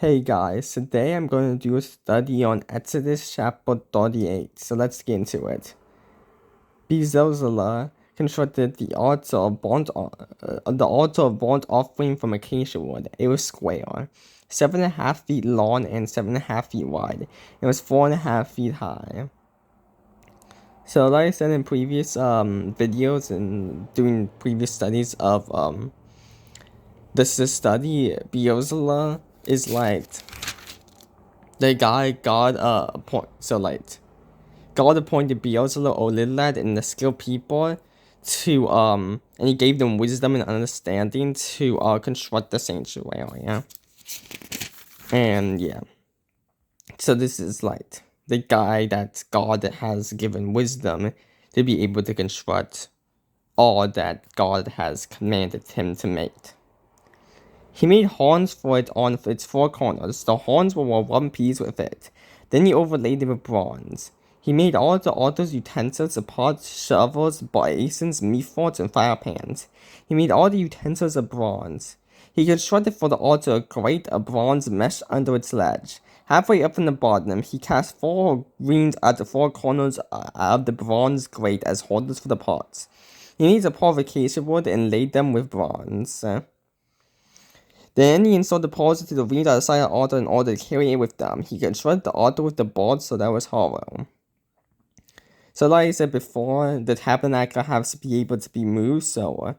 Hey guys, today I'm going to do a study on Exodus chapter 38, so let's get into it. Bezalel constructed the altar of burnt offering from acacia wood. It was square, 7.5 feet long and 7.5 feet wide. It was 4.5 feet high. So like I said in previous videos and doing previous studies of this study, Bezalel is like the guy God God appointed Bezalel Olilad and the skilled people to and he gave them wisdom and understanding to construct the sanctuary, yeah. And yeah. So this is like the guy that God has given wisdom to be able to construct all that God has commanded him to make. He made horns for it on its four corners. The horns were one piece with it. Then he overlaid it with bronze. He made all the altar's utensils, the pots, shovels, basins, meat forks, and fire pans. He made all the utensils of bronze. He constructed for the altar a grate of bronze mesh under its ledge. Halfway up from the bottom, he cast 4 rings at the 4 corners of the bronze grate as holders for the pots. He made a pot of acacia wood and laid them with bronze. Then he installed the poles to the rings at the side of the altar in order to carry it with them. He constructed the altar with the boards so that it was hollow. So like I said before, the tabernacle has to be able to be moved, so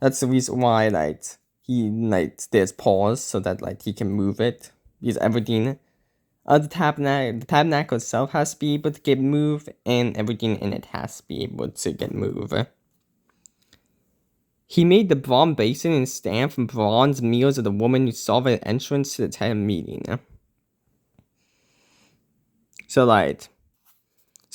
that's the reason why there's poles so that he can move it. Because everything the tabernacle itself has to be able to get moved, and everything in it has to be able to get moved. He made the bronze basin and stand from bronze mirrors of the woman who saw the entrance to the tent meeting. So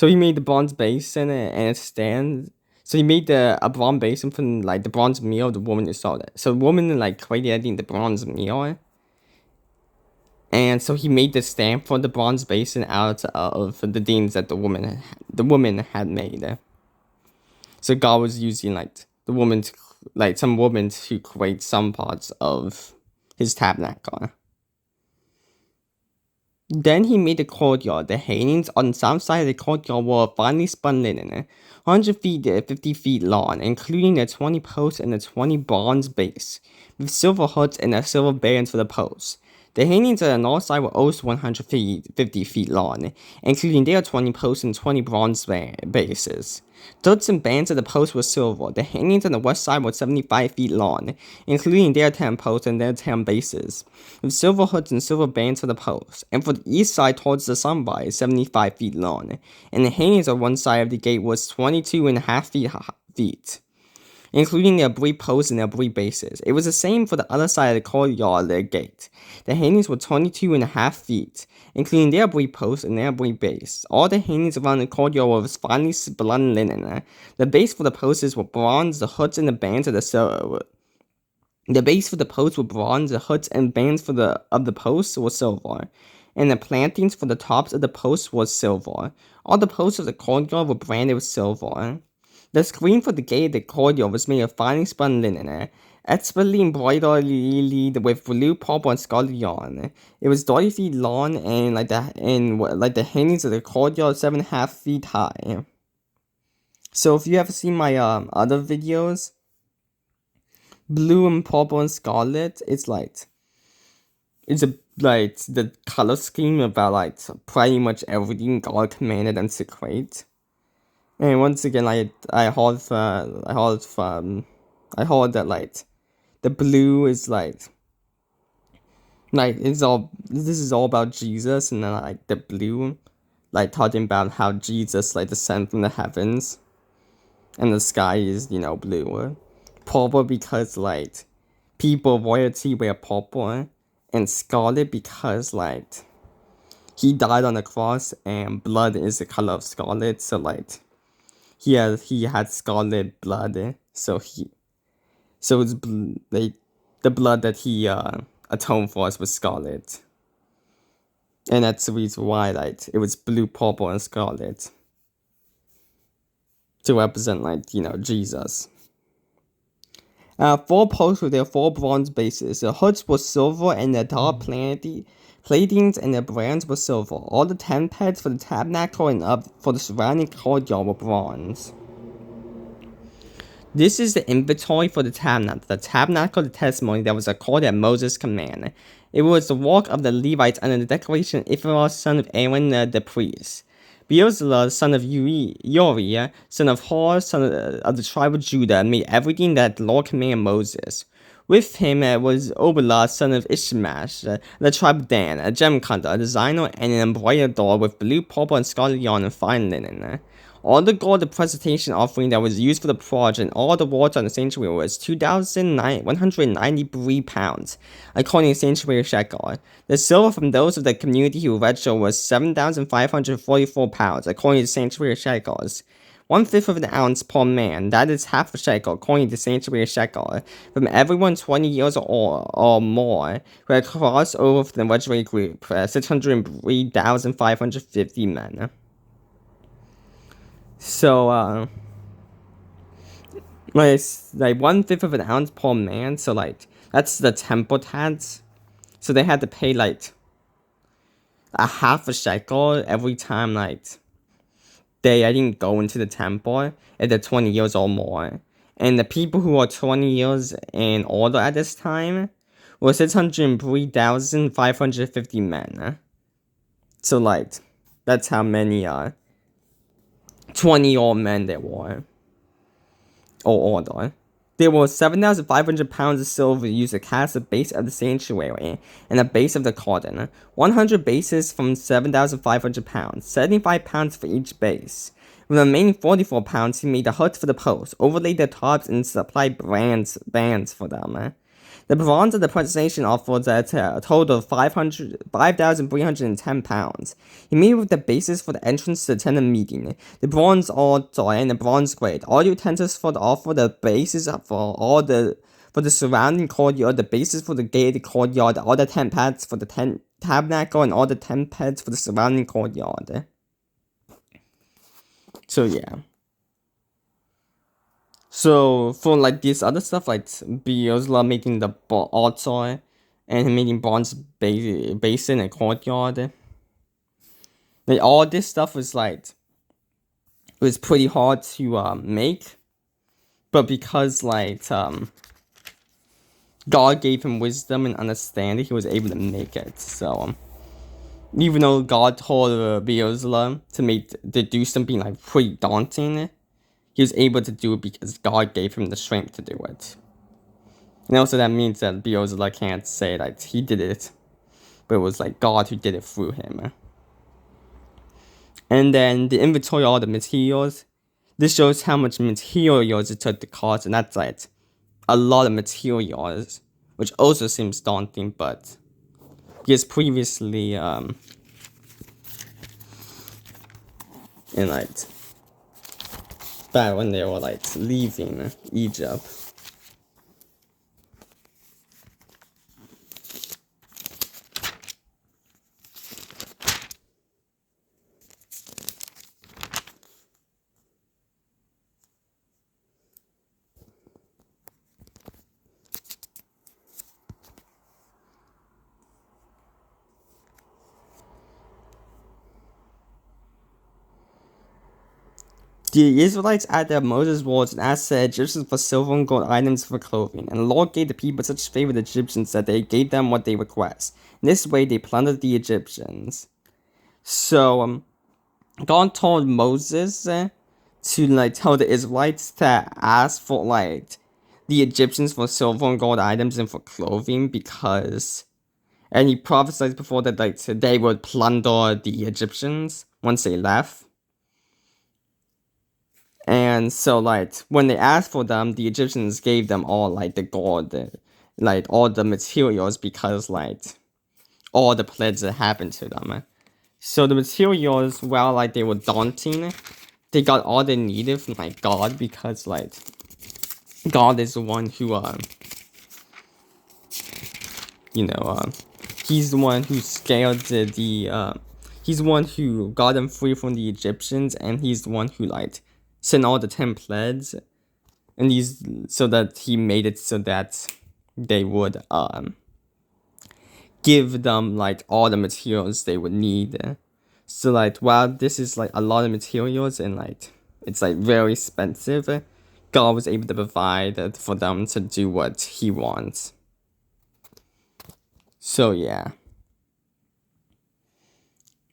he made the bronze basin and a stand. So he made a bronze basin from the bronze mirror of the woman who saw that. So the woman created the bronze mirror. And so he made the stand for the bronze basin out of the things that the woman had made. So God was using the woman to some woman to create some parts of his tabernacle. Then he made the courtyard. The hangings on the south side of the courtyard were finely spun linen, 100 feet to 50 feet long, including the 20 posts and the 20 bronze base, with silver hooks and the silver bands for the posts. The hangings on the north side were also 150 feet long, including their 20 posts and 20 bronze bases. Hooks and bands of the posts were silver. The hangings on the west side were 75 feet long, including their 10 posts and their 10 bases, with silver hooks and silver bands for the posts. And for the east side towards the sunrise, 75 feet long, and the hangings on one side of the gate was 22.5 feet. Including their brief posts and their brief bases. It was the same for the other side of the courtyard gate. The hangings were 22.5 feet, including their brief posts and their brief base. All the hangings around the courtyard were finely spun linen. The base for the posts were bronze, the hooks and the bands of the silver. The base for the posts were bronze, the hooks and bands of the posts were silver, and the plantings for the tops of the posts was silver. All the posts of the courtyard were branded with silver. The screen for the gate of the courtyard was made of finely spun linen, expertly embroidered with blue, purple, and scarlet yarn. It was 30 feet long and the hangings of the courtyard 7.5 feet high. So if you have seen my other videos, blue and purple and scarlet, it's the color scheme about pretty much everything God commanded them to create. And once again, I heard that the blue is this is all about Jesus, and then the blue talking about how Jesus descended from the heavens, and the sky is blue. Purple because people royalty wear purple, and scarlet because he died on the cross and blood is the color of scarlet, so he had scarlet blood, so it's the blood that he atoned for us was scarlet, and that's the reason why it was blue, purple, and scarlet to represent Jesus. 4 posts with their 4 bronze bases. The hoods were silver and the top platings and the brands were silver. All the tent pegs for the tabernacle and up for the surrounding courtyard were bronze. This is the inventory for the tabernacle. The tabernacle, the testimony that was according at Moses' command. It was the work of the Levites under the declaration of Ithamar, son of Aaron the priest. Bezalel, son of Uri, son of Hor, son of the tribe of Judah, made everything that the Lord commanded Moses. With him was Obelah, son of Ishmash, the tribe of Dan, a gem cutter, a designer, and an embroiderer with blue, purple, and scarlet yarn and fine linen. All the gold of the presentation offering that was used for the project and all the water on the sanctuary was 2,193 pounds, according to sanctuary shekel. The silver from those of the community who registered was 7,544 pounds, according to sanctuary shekels. 1/5 of an ounce per man, that is half a shekel, according to sanctuary shekel, from everyone 20 years or more who had crossed over from the registry group, 603,550 men. So, like 1/5 of an ounce per man, so that's the temple tax. So they had to pay a half a shekel every time they didn't go into the temple if they're 20 years or more. And the people who are 20 years and older at this time were 603,550 men. So that's how many 20-year-old men there were, or older. There were 7,500 pounds of silver used to cast the base of the sanctuary and the base of the curtain. 100 bases from 7,500 pounds, 75 pounds for each base. With the remaining 44 pounds, he made the hoods for the posts, overlaid their tops, and supplied bands for them. The bronze of the presentation offered a total of 5,310 pounds. He made with the bases for the entrance to the tent of meeting, the bronze altar and the bronze grate, all the utensils for the altar, the bases for the surrounding courtyard, the bases for the gate of the courtyard, all the tent pads for the tabernacle, and all the tent pads for the surrounding courtyard. So yeah. So for this other stuff, Bezalel making the altar and making bronze basin and courtyard, all this stuff was it was pretty hard to make, but because God gave him wisdom and understanding, he was able to make it. So even though God told Bezalel to do something pretty daunting, he was able to do it because God gave him the strength to do it. And also that means that Bezalel can't say he did it, but it was God who did it through him. And then the inventory of all the materials. This shows how much materials it took to cost, and that's a lot of materials, which also seems daunting, but because previously in back when they were leaving Egypt. The Israelites added Moses' words and asked the Egyptians for silver and gold items for clothing, and the Lord gave the people such favor with the Egyptians that they gave them what they request. In this way, they plundered the Egyptians. So, God told Moses to tell the Israelites to ask for the Egyptians for silver and gold items and for clothing and he prophesied before that they would plunder the Egyptians once they left. And so when they asked for them, the Egyptians gave them all the gold, all the materials because all the plagues that happened to them. So the materials, while they were daunting, they got all they needed from God because God is the one who he's the one who scaled he's the one who got them free from the Egyptians, and he's the one who sent all the 10 plagues and so that he made it so that they would give them like all the materials they would need. So like, wow, this is like a lot of materials, and like it's like very expensive. God was able to provide for them to do what he wants. So yeah.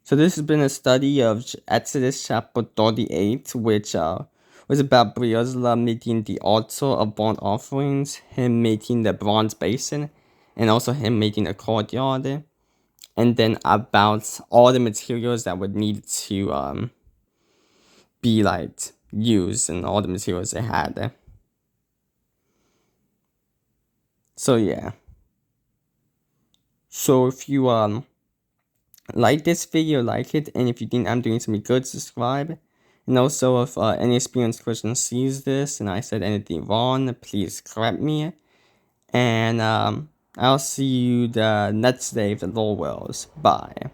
So this has been a study of Exodus chapter 38, which was about Bezalel making the altar of burnt offerings, him making the bronze basin, and also him making a courtyard, and then about all the materials that would need to be like used, and all the materials they had. So yeah. So if you like this video, like it, and if you think I'm doing something good, subscribe. And also, if any experienced person sees this and I said anything wrong, please correct me. And I'll see you the next day if the Lord wills. Bye.